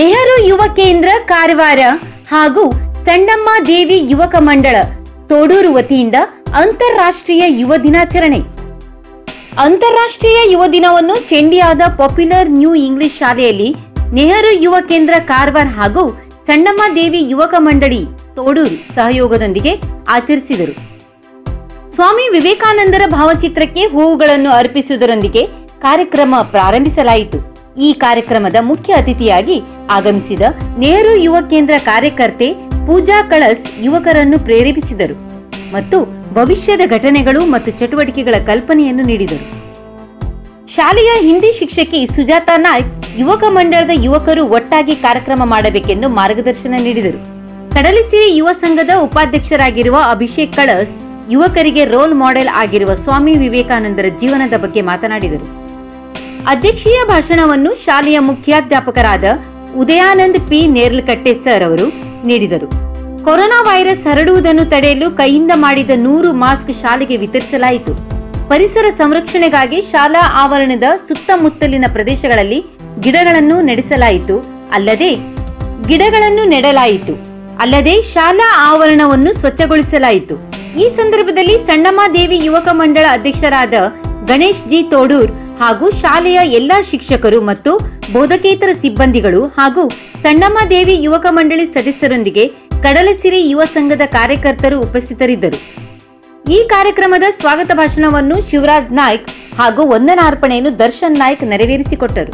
ನೆಹರು ಯುವ ಕೇಂದ್ರ ಕಾರವಾರ ಹಾಗೂ ಸಣ್ಣಮ್ಮ ದೇವಿ ಯುವಕ ಮಂಡಳ ತೋಡೂರು ವತಿಯಿಂದ ಅಂತಾರಾಷ್ಟ್ರೀಯ ಯುವ ದಿನಾಚರಣೆ. ಅಂತಾರಾಷ್ಟ್ರೀಯ ಯುವ ದಿನವನ್ನು ಚೆಂಡಿಯಾದ ಪಾಪ್ಯುಲರ್ ನ್ಯೂ ಇಂಗ್ಲಿಷ್ ಶಾಲೆಯಲ್ಲಿ ನೆಹರು ಯುವ ಕೇಂದ್ರ ಕಾರವಾರ ಹಾಗೂ ಸಣ್ಣಮ್ಮ ದೇವಿ ಯುವಕ ಮಂಡಳಿ ತೋಡೂರು ಸಹಯೋಗದೊಂದಿಗೆ ಆಚರಿಸಿದರು. ಸ್ವಾಮಿ ವಿವೇಕಾನಂದರ ಭಾವಚಿತ್ರಕ್ಕೆ ಹೂವುಗಳನ್ನು ಅರ್ಪಿಸುವುದರೊಂದಿಗೆ ಕಾರ್ಯಕ್ರಮ ಪ್ರಾರಂಭಿಸಲಾಯಿತು. ಈ ಕಾರ್ಯಕ್ರಮದ ಮುಖ್ಯ ಅತಿಥಿಯಾಗಿ ಆಗಮಿಸಿದ ನೆಹರು ಯುವ ಕೇಂದ್ರ ಕಾರ್ಯಕರ್ತೆ ಪೂಜಾ ಕಳಸ್ ಯುವಕರನ್ನು ಪ್ರೇರೇಪಿಸಿದರು ಮತ್ತು ಭವಿಷ್ಯದ ಘಟನೆಗಳು ಮತ್ತು ಚಟುವಟಿಕೆಗಳ ಕಲ್ಪನೆಯನ್ನು ನೀಡಿದರು. ಶಾಲೆಯ ಹಿಂದಿ ಶಿಕ್ಷಕಿ ಸುಜಾತಾ ನಾಯ್ಕ್ ಯುವಕ ಮಂಡಳದ ಯುವಕರು ಒಟ್ಟಾಗಿ ಕಾರ್ಯಕ್ರಮ ಮಾಡಬೇಕೆಂದು ಮಾರ್ಗದರ್ಶನ ನೀಡಿದರು. ಕಡಲಿಸಿರಿ ಯುವ ಸಂಘದ ಉಪಾಧ್ಯಕ್ಷರಾಗಿರುವ ಅಭಿಷೇಕ್ ಕಳಸ್ ಯುವಕರಿಗೆ ರೋಲ್ ಮಾಡೆಲ್ ಆಗಿರುವ ಸ್ವಾಮಿ ವಿವೇಕಾನಂದರ ಜೀವನದ ಬಗ್ಗೆ ಮಾತನಾಡಿದರು. ಅಧ್ಯಕ್ಷೀಯ ಭಾಷಣವನ್ನು ಶಾಲೆಯ ಮುಖ್ಯಾಧ್ಯಾಪಕರಾದ ಉದಯಾನಂದ್ ಪಿ ನೇರ್ಲಕಟ್ಟೆ ಸರ್ ಅವರು ನೀಡಿದರು. ಕೊರೋನಾ ವೈರಸ್ ಹರಡುವುದನ್ನು ತಡೆಯಲು ಕೈಯಿಂದ ಮಾಡಿದ 100 ಮಾಸ್ಕ್ ಶಾಲೆಗೆ ವಿತರಿಸಲಾಯಿತು. ಪರಿಸರ ಸಂರಕ್ಷಣೆಗಾಗಿ ಶಾಲಾ ಆವರಣದ ಸುತ್ತಮುತ್ತಲಿನ ಪ್ರದೇಶಗಳಲ್ಲಿ ಗಿಡಗಳನ್ನು ನೆಡಲಾಯಿತು. ಅಲ್ಲದೆ ಶಾಲಾ ಆವರಣವನ್ನು ಸ್ವಚ್ಛಗೊಳಿಸಲಾಯಿತು. ಈ ಸಂದರ್ಭದಲ್ಲಿ ಸಣ್ಣಮ್ಮ ದೇವಿ ಯುವಕ ಮಂಡಳ ಅಧ್ಯಕ್ಷರಾದ ಗಣೇಶ್ ಜಿ ತೋಡೂರ್ ಹಾಗೂ ಶಾಲೆಯ ಎಲ್ಲಾ ಶಿಕ್ಷಕರು ಮತ್ತು ಬೋಧಕೇತರ ಸಿಬ್ಬಂದಿಗಳು ಹಾಗೂ ಸಣ್ಣಮ್ಮ ದೇವಿ ಯುವಕ ಮಂಡಳಿ ಸದಸ್ಯರೊಂದಿಗೆ ಕಡಲಸಿರಿ ಯುವ ಸಂಘದ ಕಾರ್ಯಕರ್ತರು ಉಪಸ್ಥಿತರಿದ್ದರು. ಈ ಕಾರ್ಯಕ್ರಮದ ಸ್ವಾಗತ ಭಾಷಣವನ್ನು ಶಿವರಾಜ್ ನಾಯ್ಕ್ ಹಾಗೂ ವಂದನಾರ್ಪಣೆಯನ್ನು ದರ್ಶನ್ ನಾಯ್ಕ್ ನೆರವೇರಿಸಿಕೊಟ್ಟರು.